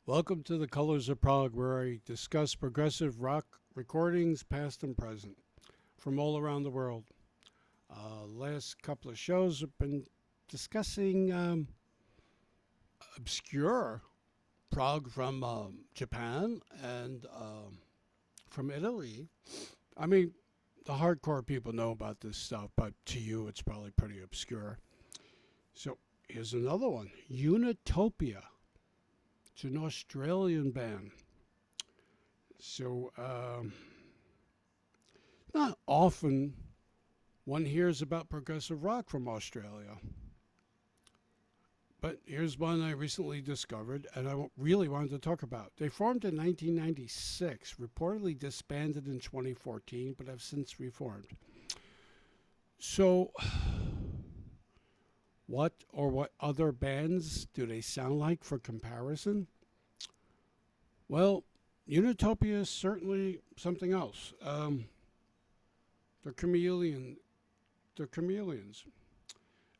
Welcome to the Colors of Prog, where I discuss progressive rock recordings, past and present, from all around the world. Last couple of shows have been discussing obscure prog from Japan and from Italy. I mean, the hardcore people know about this stuff, but to you, it's probably pretty obscure. So here's another one, Unitopia. It's an Australian band. So, not often one hears about progressive rock from Australia. But here's one I recently discovered and I really wanted to talk about. They formed in 1996, reportedly disbanded in 2014, but have since reformed. So, what other bands do they sound like for comparison? Well, Unitopia is certainly something else. They're chameleon. They're chameleons.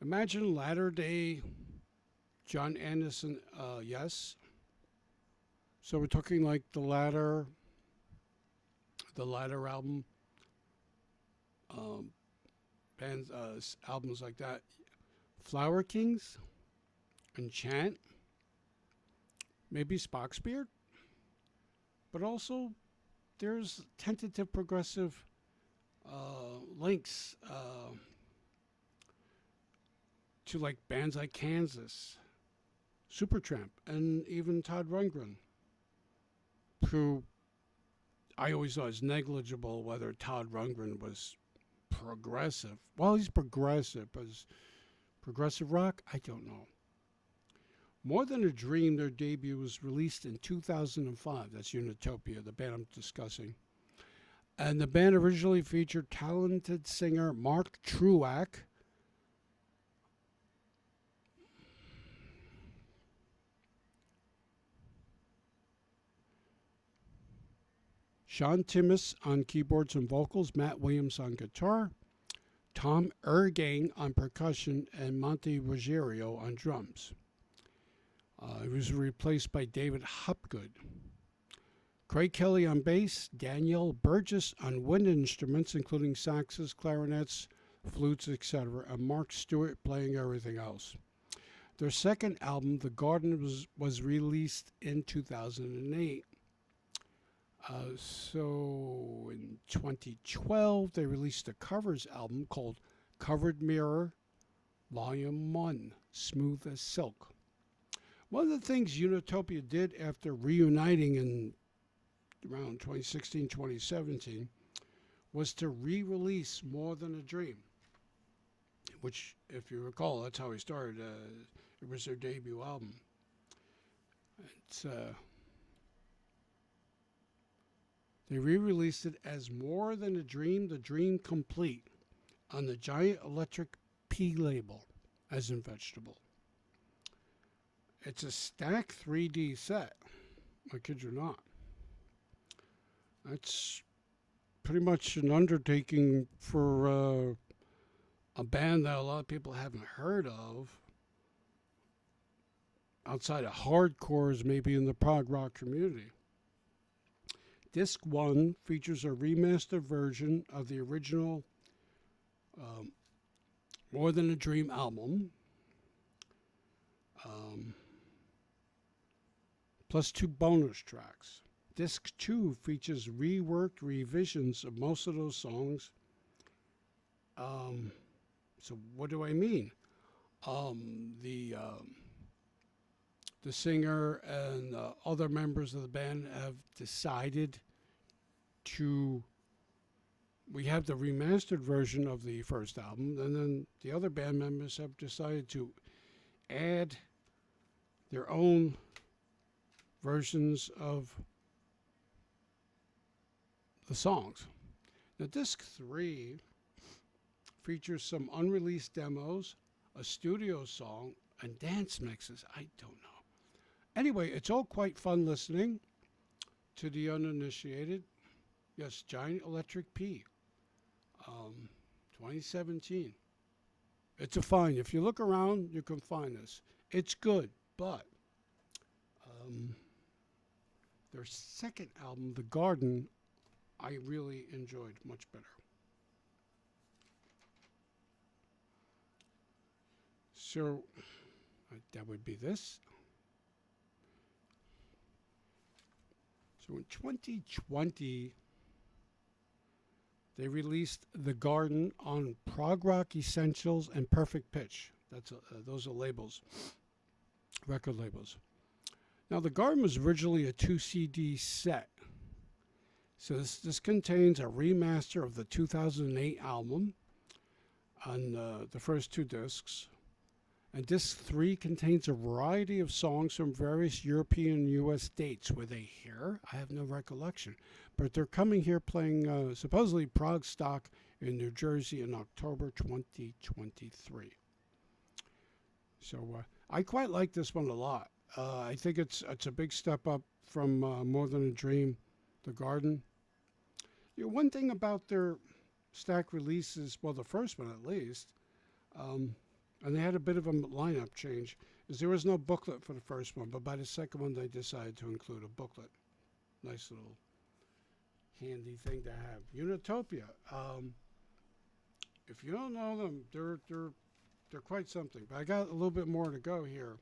Imagine latter day John Anderson. Yes. So we're talking like the latter album, bands, albums like that. Flower Kings, Enchant, maybe Spock's Beard, but also there's tentative progressive links to like bands like Kansas, Supertramp, and even Todd Rundgren, who I always thought was negligible whether Todd Rundgren was progressive. Well, he's progressive, but progressive rock, I don't know. More Than a Dream, their debut was released in 2005. That's Unitopia, the band I'm discussing. And the band originally featured talented singer Mark Truack, Sean Timmis on keyboards and vocals, Matt Williams on guitar, Tom Ergang on percussion, and Monty Ruggiero on drums. He was replaced by David Hopgood. Craig Kelly on bass, Daniel Burgess on wind instruments, including saxes, clarinets, flutes, etc., and Mark Stewart playing everything else. Their second album, The Garden, was released in 2008. So in 2012, they released a covers album called Covered Mirror, Volume 1, Smooth as Silk. One of the things Unitopia did after reuniting in around 2016, 2017, was to re-release More Than a Dream, which, if you recall, that's how he started. It was their debut album. It's They re-released it as More Than a Dream, The Dream Complete, on the Giant Electric P label, as in vegetable. It's a stack 3D set. I kid you not. That's pretty much an undertaking for a band that a lot of people haven't heard of, outside of hardcores, maybe in the prog rock community. Disc 1 features a remastered version of the original More Than a Dream album, plus 2 bonus tracks. Disc 2 features reworked revisions of most of those songs. So what do I mean? The singer and other members of the band have decided we have the remastered version of the first album, and then the other band members have decided to add their own versions of the songs. Now, disc 3 features some unreleased demos, a studio song, and dance mixes. I don't know. Anyway, it's all quite fun listening to the uninitiated. Yes, Giant Electric P, 2017. It's a find. If you look around, you can find this. It's good, but Their second album, The Garden, I really enjoyed much better. So that would be this. So in 2020, they released The Garden on Prog Rock Essentials and Perfect Pitch. Those are labels, record labels. Now, The Garden was originally a 2 CD set. So this contains a remaster of the 2008 album on the first 2 discs. And disc 3 contains a variety of songs from various European and U.S. dates. Were they here? I have no recollection. But they're coming here playing supposedly Prog Stock in New Jersey in October 2023. So I quite like this one a lot. I think it's a big step up from More Than a Dream, The Garden. You know, one thing about their stack releases, well, the first one at least, and they had a bit of a lineup change, is there was no booklet for the first one, but by the second one they decided to include a booklet. Nice little handy thing to have. Unitopia. If you don't know them, they're quite something. But I got a little bit more to go here.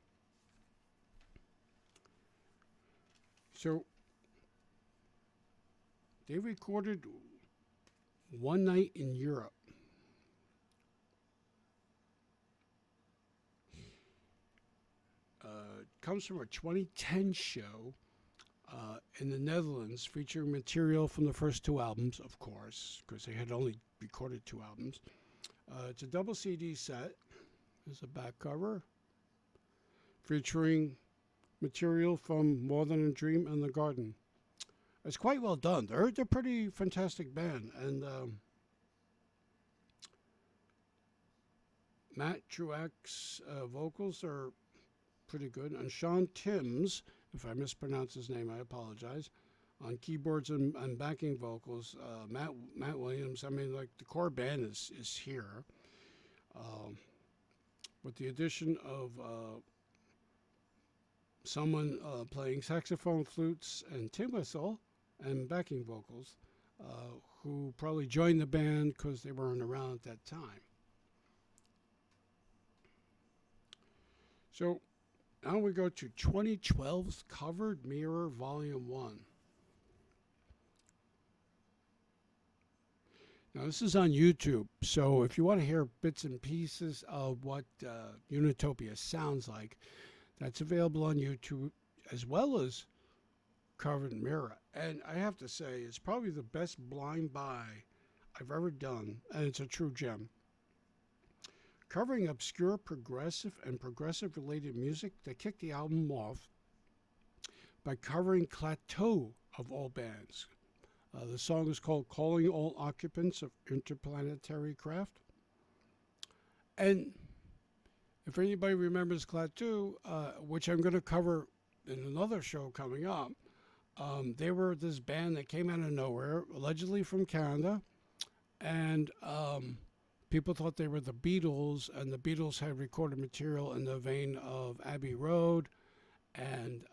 So they recorded One Night in Europe. Comes from a 2010 show in the Netherlands featuring material from the first 2 albums, of course, because they had only recorded 2 albums. It's a double CD set. There's a back cover featuring material from More Than a Dream and The Garden. It's quite well done. They're a pretty fantastic band. And Matt Truax's vocals are pretty good. And Sean Timms, if I mispronounce his name, I apologize, on keyboards and backing vocals. Matt Williams, I mean, like, the core band is here. With the addition of someone playing saxophone, flutes, and tin whistle, and backing vocals, who probably joined the band because they weren't around at that time. So now we go to 2012's Covered Mirror Volume 1. Now this is on YouTube, so if you want to hear bits and pieces of what Unitopia sounds like, that's available on YouTube, as well as Covered Mirror. And I have to say, it's probably the best blind buy I've ever done, and it's a true gem. Covering obscure progressive and progressive-related music, they kicked the album off by covering Plateau, of all bands. The song is called Calling All Occupants of Interplanetary Craft. And if anybody remembers Plateau, which I'm going to cover in another show coming up, they were this band that came out of nowhere, allegedly from Canada, and people thought they were the Beatles, and the Beatles had recorded material in the vein of Abbey Road and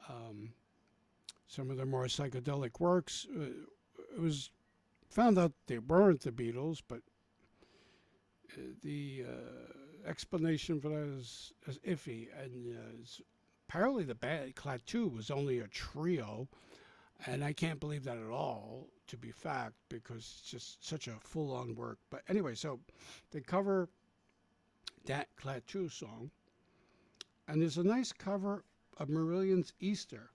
some of their more psychedelic works. It was found out they weren't the Beatles, but the explanation for that is iffy. And apparently the band Klaatu was only a trio, and I can't believe that at all, to be fact, because it's just such a full-on work. But anyway, so they cover that Klaatu song, and there's a nice cover of Marillion's Easter.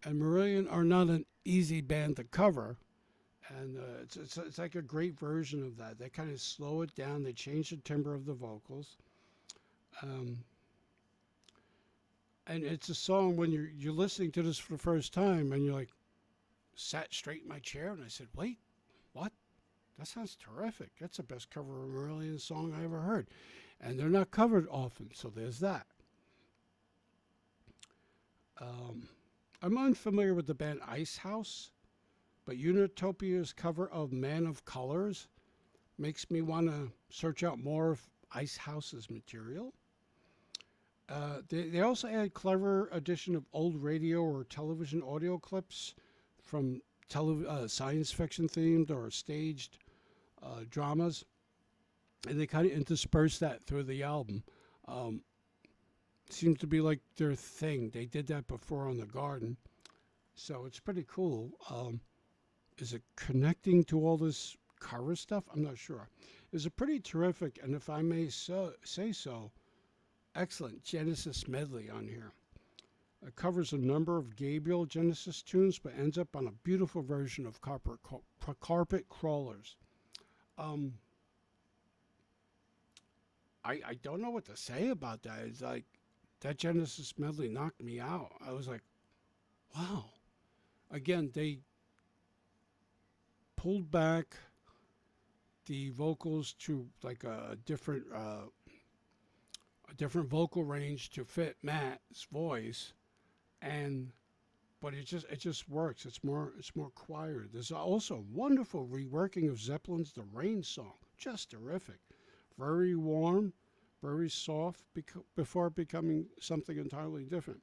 And Marillion are not an easy band to cover, and it's like a great version of that. They kind of slow it down. They change the timbre of the vocals. And it's a song when you're listening to this for the first time, and you're like, sat straight in my chair, and I said, wait, what? That sounds terrific. That's the best cover of a Marillion song I ever heard. And they're not covered often, so there's that. I'm unfamiliar with the band Ice House, but Unitopia's cover of Man of Colors makes me want to search out more of Ice House's material. They also add clever addition of old radio or television audio clips from science fiction themed or staged dramas, and they kind of intersperse that through the album. Um, Seems to be like their thing. They did that before on The Garden, so it's pretty cool. Is it connecting to all this cover stuff? I'm not sure. It's a pretty terrific, and if I may say so, excellent Genesis medley on here. It covers a number of Gabriel Genesis tunes, but ends up on a beautiful version of Carpet Crawlers. Um, I don't know what to say about that. It's like that Genesis medley knocked me out. I was like, wow. Again, they pulled back the vocals to like a different vocal range to fit Matt's voice, and but it just works. It's more choir. There's also wonderful reworking of Zeppelin's "The Rain" song, just terrific, very warm, very soft before becoming something entirely different.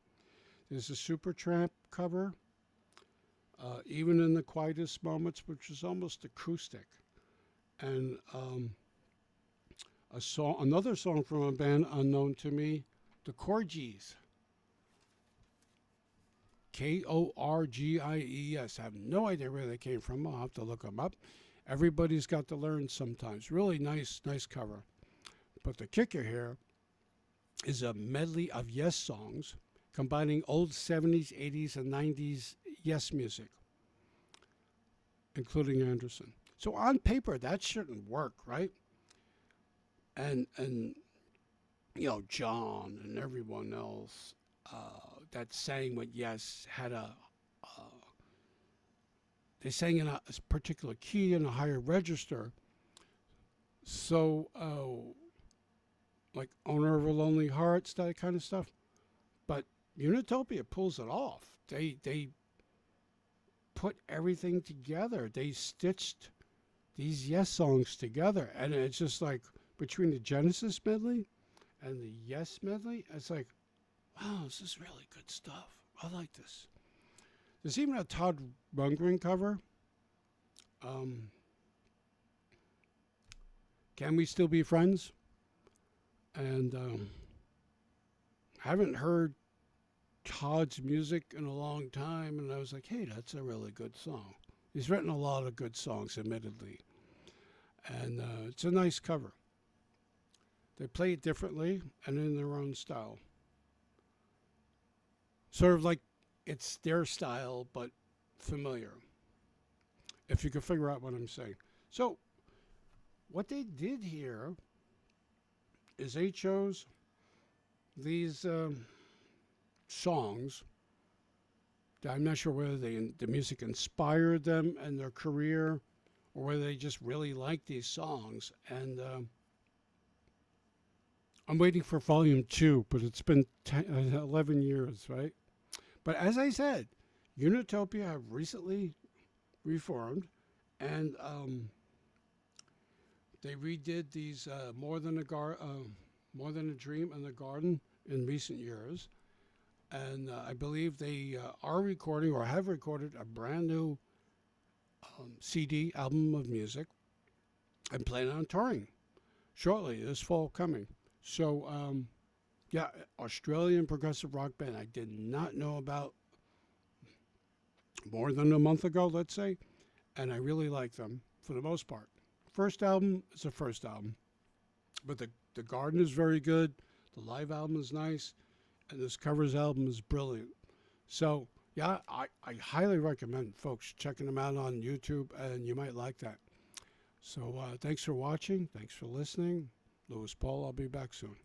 There's a Supertramp cover, even in the quietest moments, which is almost acoustic, and another song from a band unknown to me, the Korgies. Korgies. I have no idea where they came from. I'll have to look them up. Everybody's got to learn sometimes. Really nice cover. But the kicker here is a medley of Yes songs, combining old 70s, 80s, and 90s Yes music, including Anderson. So on paper, that shouldn't work, right? And John and everyone else that sang with Yes had they sang in a particular key in a higher register. So, like Owner of a Lonely Hearts, that kind of stuff. But Unitopia pulls it off. They put everything together. They stitched these Yes songs together, and it's just like between the Genesis medley and the Yes medley, it's like, wow, this is really good stuff. I like this. There's even a Todd Rundgren cover. Can We Still Be Friends? And haven't heard Todd's music in a long time, and I was like, hey, that's a really good song. He's written a lot of good songs, admittedly. And it's a nice cover. They play it differently and in their own style. Sort of like it's their style, but familiar, if you can figure out what I'm saying. So what they did here is they chose these songs. I'm not sure whether the music inspired them and their career, or whether they just really like these songs. And I'm waiting for volume 2, but it's been 11 years, right? But as I said, Unitopia have recently reformed, and they redid these More Than a Dream and The Garden in recent years. And I believe they are recording or have recorded a brand new CD, album of music, and plan on touring shortly, this fall coming. So, yeah, Australian progressive rock band I did not know about more than a month ago, let's say, and I really like them for the most part. First album is the first album, but the Garden is very good, the live album is nice, and this covers album is brilliant. So, yeah, I highly recommend folks checking them out on YouTube, and you might like that. So, thanks for watching. Thanks for listening. Louis Paul, I'll be back soon.